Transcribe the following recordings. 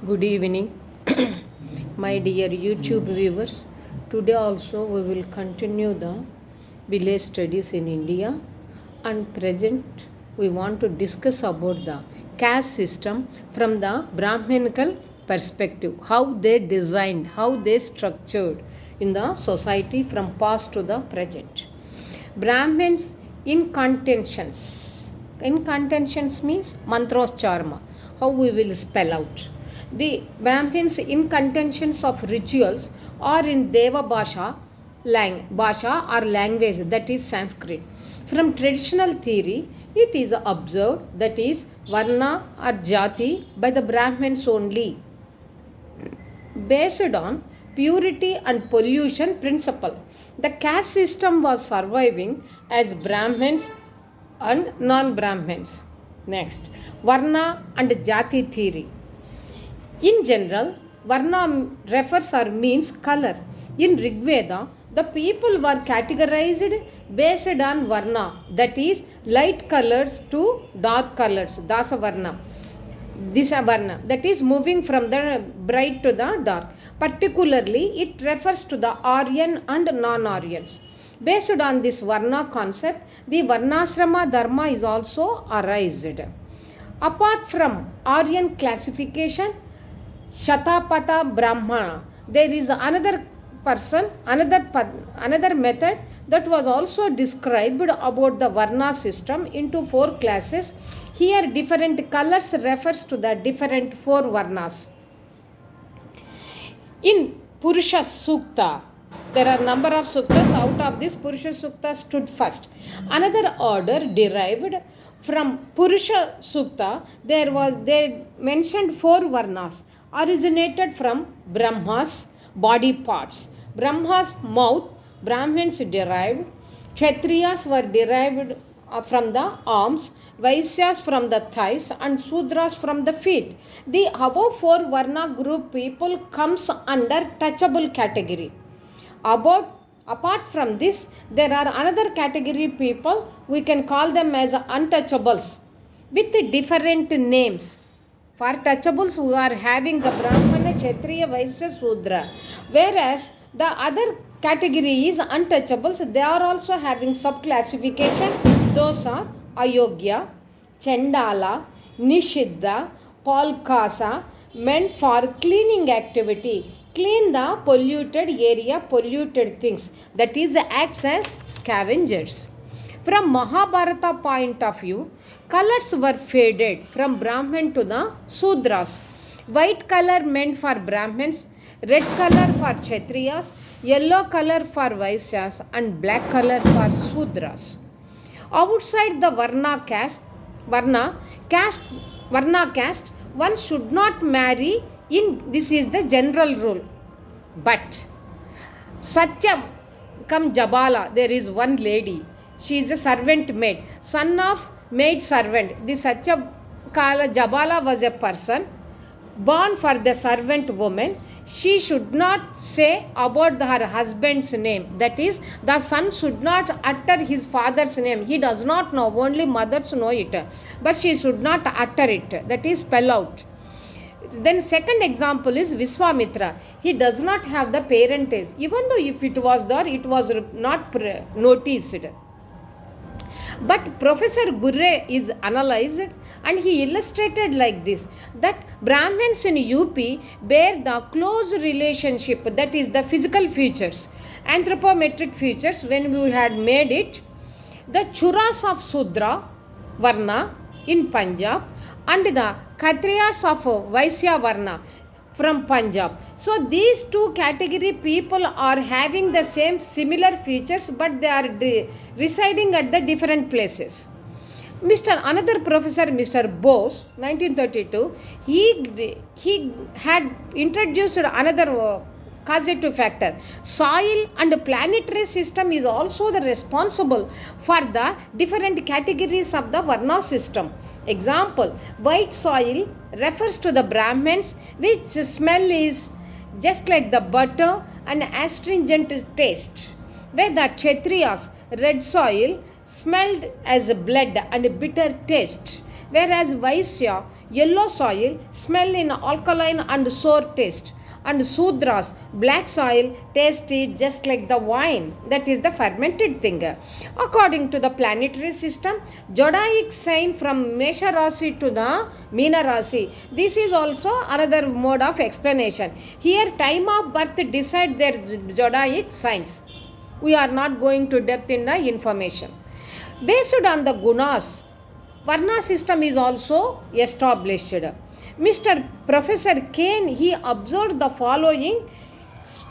Good evening, my dear YouTube viewers. Today also we will continue the village studies in India, and present we want to discuss about the caste system from the Brahminical perspective, how they designed, how they structured in the society from past to the present. Brahmins in contentions. In contentions means mantroscharma, how we will spell out. The Brahmins in contentions of rituals or in Deva Bhasha or language, that is Sanskrit. From traditional theory, it is observed that is Varna or Jati by the Brahmins only, based on purity and pollution principle. The caste system was surviving as Brahmins and non-Brahmins. Next, Varna and Jati theory. In general, Varna refers or means color. In Rig Veda, the people were categorized based on Varna, that is light colors to dark colors, Dasa Varna. Varna, that is moving from the bright to the dark. Particularly, it refers to the Aryan and non-Aryans. Based on this Varna concept, the Varnasrama Dharma is also arised. Apart from Aryan classification, Shatapatha Brahmana, there is another person, another method that was also described about the Varna system into 4 classes. Here different colors refers to the different 4 Varnas. In Purusha Sukta, there are number of suktas. Out of this, Purusha Sukta stood first. Another order derived from Purusha Sukta, they mentioned 4 Varnas originated from Brahma's body parts. Brahma's mouth, Brahmins derived. Kshatriyas were derived from the arms, Vaisyas from the thighs, and Sudras from the feet. The above 4 Varna group people comes under touchable category. Apart from this, there are another category people, we can call them as untouchables with different names. For touchables who are having the Brahmana, Kshatriya, Vaishya, Sudra. Whereas the other category is untouchables, they are also having sub-classification. Those are Ayogya, Chandala, Nishiddha, Palkasa, meant for cleaning activity. Clean the polluted area, polluted things. That is acts as scavengers. From Mahabharata point of view, colors were faded from Brahmin to the Sudras. White color meant for Brahmins, red color for Kshatriyas, yellow color for Vaisyas, and black color for Sudras. Outside the Varna caste, one should not marry in, this is the general rule. But Satyam come Jabala, there is one lady. She is a servant maid, son of maid servant. The Satya Kala Jabala was a person born for the servant woman. She should not say about her husband's name. That is, the son should not utter his father's name. He does not know, only mothers know it. But she should not utter it. That is, spell out. Then second example is Viswamitra. He does not have the parentage. Even though if it was there, it was not noticed. But Professor Gurre is analyzed and he illustrated like this, that Brahmins in UP bear the close relationship, that is the physical features, anthropometric features when we had made it, the Churas of Sudra Varna in Punjab and the Kshatriyas of Vaisya Varna from Punjab. So these 2 category people are having the same similar features, but they are residing at the different places. Another professor, Mr. Bose, 1932, he had introduced another causative factor. Soil and planetary system is also the responsible for the different categories of the Varna system. Example, white soil refers to the Brahmins, which smell is just like the butter and astringent taste, where the Kshatriyas, red soil, smelled as blood and bitter taste, whereas Vaisya yellow soil, smell in alkaline and sour taste. And Sudras, black soil, tasty just like the wine. That is the fermented thing. According to the planetary system, zodiac sign from Mesha Rasi to the Meena Rasi. This is also another mode of explanation. Here, time of birth decide their zodiac signs. We are not going to depth in the information. Based on the gunas, Varna system is also established. Mr. Professor Kane, he observed the following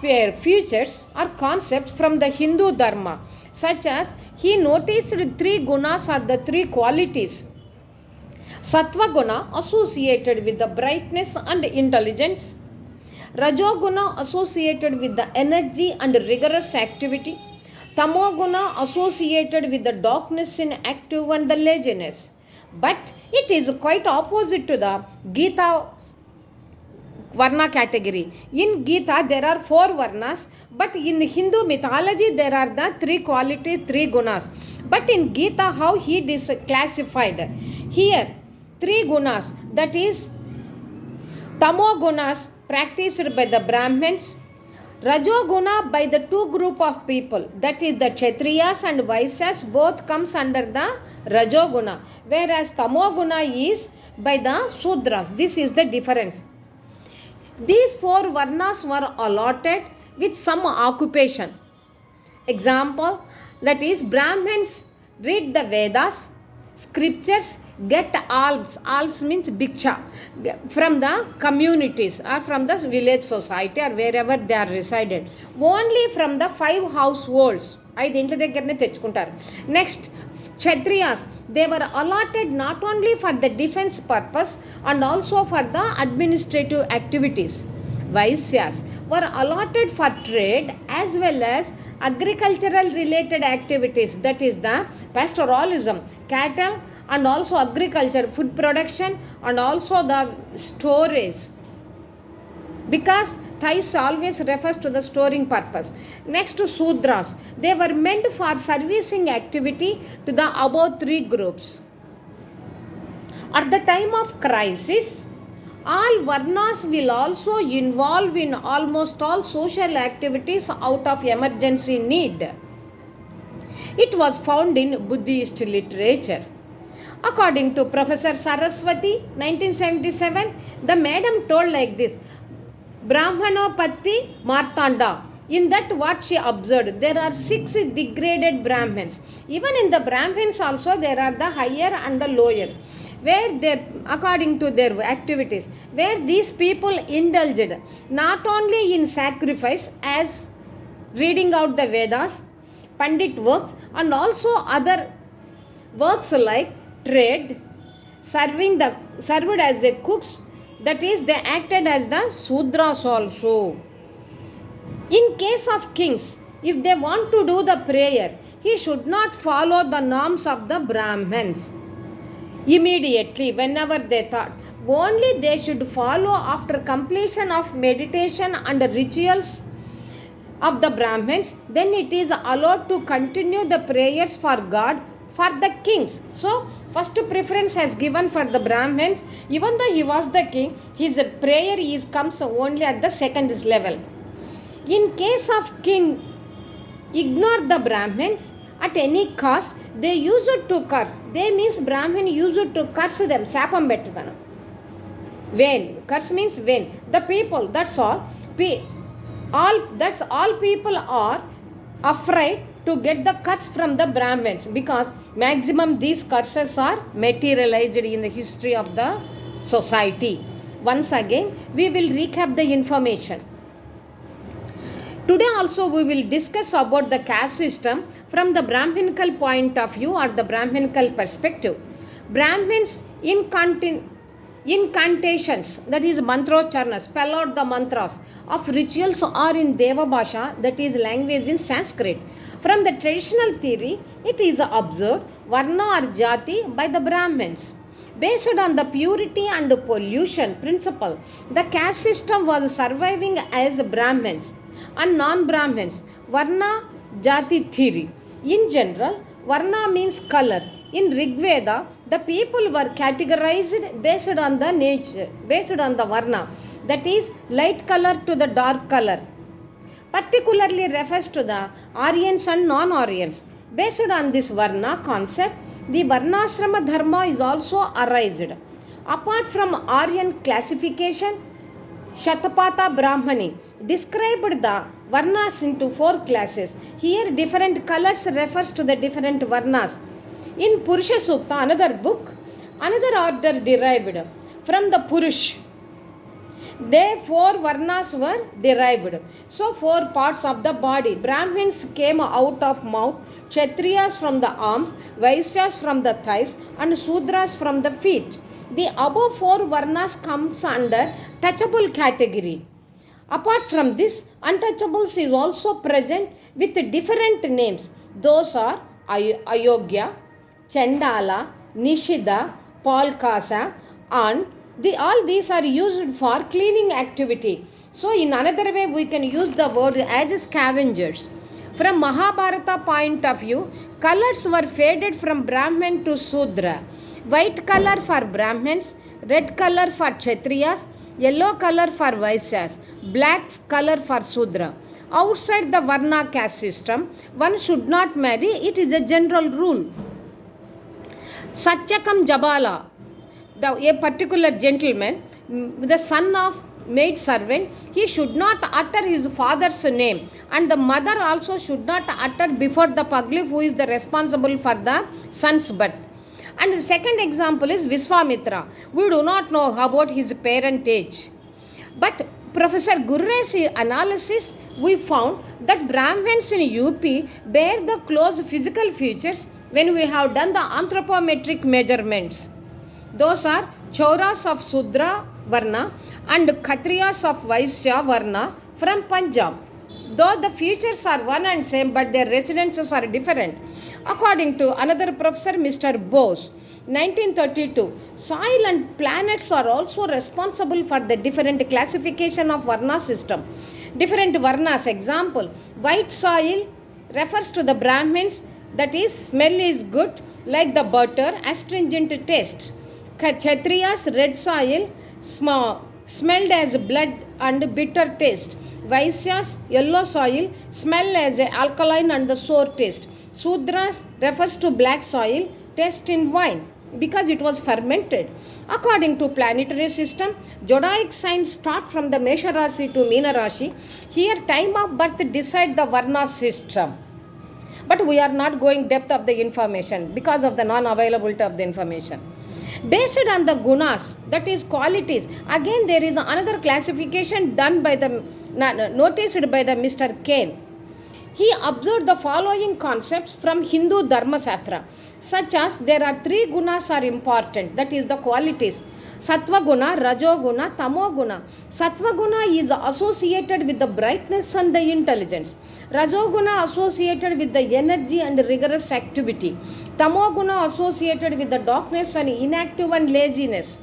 features or concepts from the Hindu Dharma, such as he noticed three gunas or the three qualities. Sattva guna associated with the brightness and intelligence. Rajoguna associated with the energy and rigorous activity. Tamoguna associated with the darkness in active and the laziness. But it is quite opposite to the Gita Varna category. In Gita, there are 4 Varnas, but in Hindu mythology, there are the 3 qualities, 3 gunas. But in Gita, how he is classified? Here, 3 gunas, that is Tamo gunas practiced by the Brahmins, Rajoguna by the 2 group of people, that is the Kshatriyas and Vaisyas, both comes under the Rajoguna, whereas Tamoguna is by the Sudras. This is the difference. These 4 Varnas were allotted with some occupation. Example, that is Brahmins read the Vedas, scriptures, get alms. Alms means bhiksha from the communities or from the village society or wherever they are resided. Only from the 5 households. Next, Kshatriyas, they were allotted not only for the defense purpose and also for the administrative activities. Vaisyas were allotted for trade as well as agricultural related activities, that is the pastoralism, cattle and also agriculture, food production and also the storage, because thais always refers to the storing purpose. Next to Sudras, they were meant for servicing activity to the above 3 groups. At the time of crisis, all Varnas will also involve in almost all social activities out of emergency need. It was found in Buddhist literature. According to Professor Saraswati, 1977, the madam told like this, Brahmanopatti Martanda. In that what she observed, there are 6 degraded Brahmins. Even in the Brahmins also there are the higher and the lower, where they, according to their activities, where these people indulged not only in sacrifice as reading out the Vedas, Pandit works and also other works like trade, served as a cooks, that is they acted as the Sudras also. In case of kings, if they want to do the prayer, he should not follow the norms of the Brahmins immediately whenever they thought. Only they should follow after completion of meditation and rituals of the Brahmins, then it is allowed to continue the prayers for God for the kings. So, first preference has given for the Brahmins. Even though he was the king, his prayer comes only at the second level. In case of king, ignore the Brahmins at any cost. They use it to curse. They means Brahmin use it to curse them. Sapam bettadana. Vain. Curse means vain. The people, that's all. All people are afraid to get the curse from the Brahmins, because maximum these curses are materialized in the history of the society. Once again, we will recap the information. Today also we will discuss about the caste system from the Brahminical point of view or the Brahminical perspective. Brahmins incantations, that is mantrocharna, spell out the mantras of rituals are in Deva Bhasha, that is language in Sanskrit. From the traditional theory, it is observed Varna or Jati by the Brahmins. Based on the purity and pollution principle, the caste system was surviving as Brahmins and non-Brahmins. Varna Jati theory. In general, Varna means color. In Rig Veda, the people were categorized based on the nature, based on the varna, that is light color to the dark color, particularly refers to the Aryans and non-Aryans. Based on this varna concept, the varnasrama dharma is also arised. Apart from Aryan classification, Shatapatha Brahmani described the varnas into 4 classes. Here different colors refers to the different varnas. In Purusha Sukta, another book, another order derived from the Purush. They 4 varnas were derived. So 4 parts of the body. Brahmins came out of mouth, Kshatriyas from the arms, Vaisyas from the thighs, and Sudras from the feet. The above 4 varnas comes under touchable category. Apart from this, untouchables is also present with different names. Those are Ayogya, Chandala, Nishida, Palkasa, and all these are used for cleaning activity. So in another way we can use the word as scavengers. From Mahabharata point of view, colors were faded from Brahman to Sudra. White color for Brahmins, red color for Kshatriyas, yellow color for Vaisyas, black color for Sudra. Outside the Varna caste system, one should not marry. It is a general rule. Satyakam Jabala, a particular gentleman, the son of maid servant, he should not utter his father's name, and the mother also should not utter before the Pagli, who is the responsible for the son's birth. And the second example is Viswamitra. We do not know about his parentage. But Professor Gurre's analysis, we found that Brahmins in UP bear the close physical features when we have done the anthropometric measurements. Those are Chauras of Sudra Varna and Khatriyas of Vaisya Varna from Punjab. Though the features are one and same, but their residences are different. According to another professor, Mr. Bose, 1932, soil and planets are also responsible for the different classification of Varna system. Different Varnas, example, white soil refers to the Brahmins, that is, smell is good, like the butter, astringent taste. Kshatriyas, red soil, smelled as blood and bitter taste. Vaisyas, yellow soil, smell as alkaline and the sour taste. Sudras refers to black soil, taste in wine because it was fermented. According to planetary system, zodiac signs start from the Mesha Rashi to Meena Rashi. Here time of birth decide the Varna system. But we are not going depth of the information because of the non-availability of the information. Based on the gunas, that is qualities, again there is another classification done by the noticed by the Mr. Kane. He observed the following concepts from Hindu Dharma Shastra, such as there are 3 gunas are important, that is the qualities: Sattva guna, Rajo guna, Tamo guna. Sattva guna is associated with the brightness and the intelligence. Rajo guna associated with the energy and rigorous activity. Tamo guna associated with the darkness and inactive and laziness.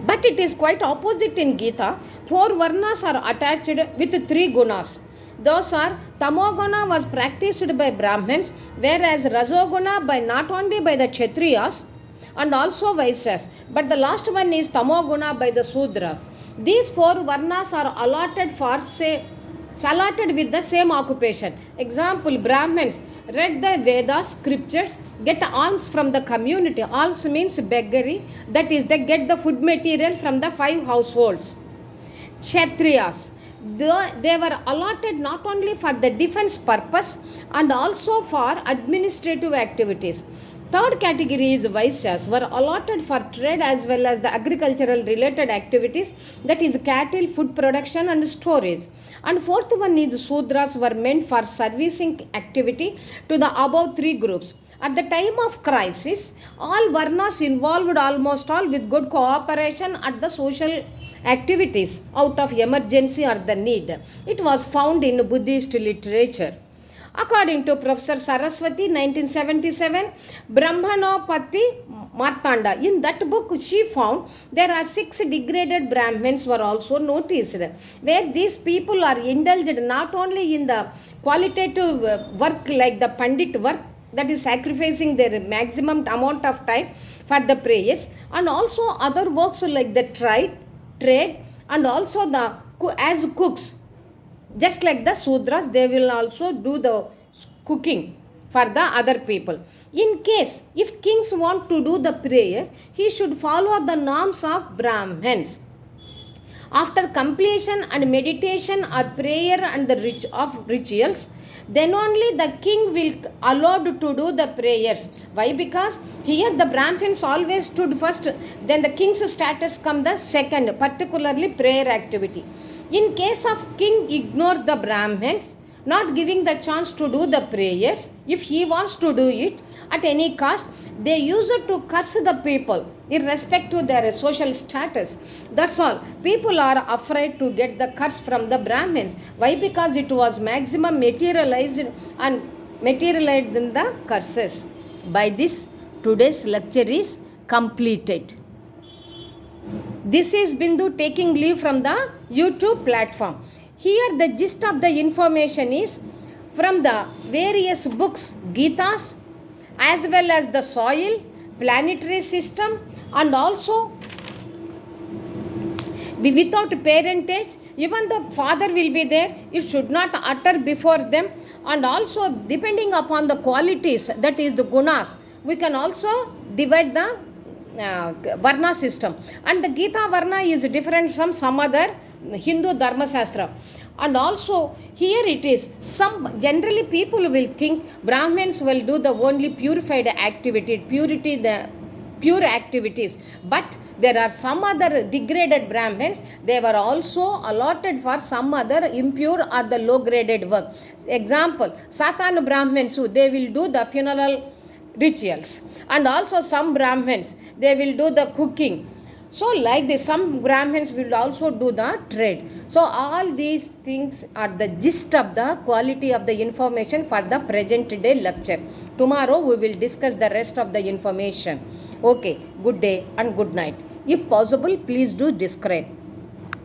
But it is quite opposite in Gita. 4 varnas are attached with 3 gunas. Those are Tamoguna was practiced by Brahmins, whereas Rajoguna by not only by the Kshatriyas and also Vaisyas, but the last one is Tamoguna by the Sudras. These 4 varnas are allotted with the same occupation. Example, Brahmins read the Vedas, scriptures, get alms from the community. Alms means beggary, that is they get the food material from the 5 households. Kshatriyas, they were allotted not only for the defense purpose and also for administrative activities. Third category is Vaisyas, were allotted for trade as well as the agricultural related activities, that is cattle, food production and storage. And fourth one is Sudras, were meant for servicing activity to the above 3 groups. At the time of crisis, all varnas involved almost all with good cooperation at the social activities out of emergency or the need. It was found in Buddhist literature. According to Professor Saraswati, 1977, Brahmanopati Martanda, in that book she found there are 6 degraded Brahmins were also noticed, where these people are indulged not only in the qualitative work like the Pandit work, that is sacrificing their maximum amount of time for the prayers, and also other works like the trade, and also the as cooks, just like the Sudras, they will also do the cooking for the other people. In case if kings want to do the prayer, he should follow the norms of Brahmins. After completion and meditation or prayer and the rituals, then only the king will allowed to do the prayers. Why? Because here the Brahmins always stood first, then the king's status come the second, particularly prayer activity. In case of king ignore the Brahmins, not giving the chance to do the prayers, if he wants to do it at any cost, they use it to curse the people irrespective of their social status. That's all. People are afraid to get the curse from the Brahmins. Why? Because it was maximum materialized in the curses. By this, today's lecture is completed. This is Bindu taking leave from the YouTube platform. Here the gist of the information is from the various books, Gitas, as well as the soil, planetary system, and also without parentage, even the father will be there, it should not utter before them, and also depending upon the qualities, that is the gunas, we can also divide the Varna system. And the Gita Varna is different from some other Hindu Dharma Shastra. And also here it is, some generally people will think Brahmins will do the only purified activity, pure activities, but there are some other degraded Brahmins, they were also allotted for some other impure or the low graded work. Example, Satan Brahmins, they will do the funeral rituals, and also some Brahmins, they will do the cooking. So like this, some Brahmins will also do the trade. So all these things are the gist of the quality of the information for the present day lecture. Tomorrow we will discuss the rest of the information. Okay, good day and good night. If possible, please do describe.